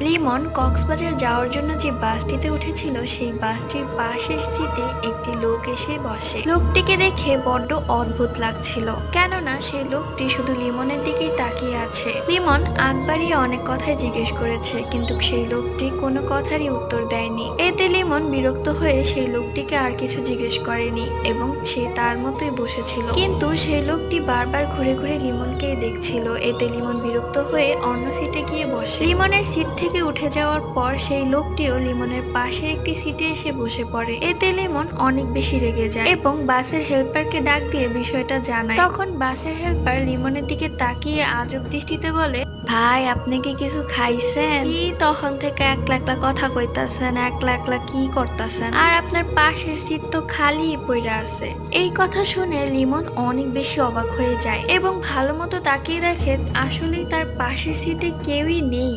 লিমন কক্সবাজার যাওয়ার জন্য যে বাসটিতে উঠেছিল সেই বাসটির পাশের সিটে একটি লোক এসে বসে। লোকটিকে দেখে বড্ড অদ্ভুত লাগছিল, কেননা সেই লোকটি শুধু লিমনের দিকেই তাকিয়ে আছে। লিমন আগ বাড়িয়ে অনেক কথাই জিজ্ঞেস করেছে, কিন্তু সেই লোকটি কোনো কথারই উত্তর দেয়নি। এতে লিমন বিরক্ত হয়ে সেই লোকটিকে আর কিছু জিজ্ঞেস করেনি এবং সে তার মতোই বসেছিল। কিন্তু সেই লোকটি বারবার ঘুরে ঘুরে লিমনকেই দেখছিল। এতে লিমন বিরক্ত হয়ে অন্য সিটে গিয়ে বসে। লিমনের সিট থেকে উঠে যাওয়ার পর সেই লোকটিও লিমনের পাশে একটি সিটে এসে বসে পড়ে। এতে লিমন অনেক বেশি রেগে যায় এবং বাসের হেল্পারকে ডাক দিয়ে বিষয়টা জানায়। তখন বাসের হেল্পার লিমনের দিকে তাকিয়ে আজব দৃষ্টিতে বলে, ভাই আপনি কি কিছু খাইছেন? কি তখন থেকে একলা একলা কথা কইতাছেন, একলা একলা কি করতেছেন? আর আপনার পাশের সিট তো খালি পড়ে আছে। এই কথা শুনে লিমন অনেক বেশি অবাক হয়ে যায় এবং ভালো মতো তাকিয়ে দেখে আসলেই তার পাশের সিটে কেউই নেই।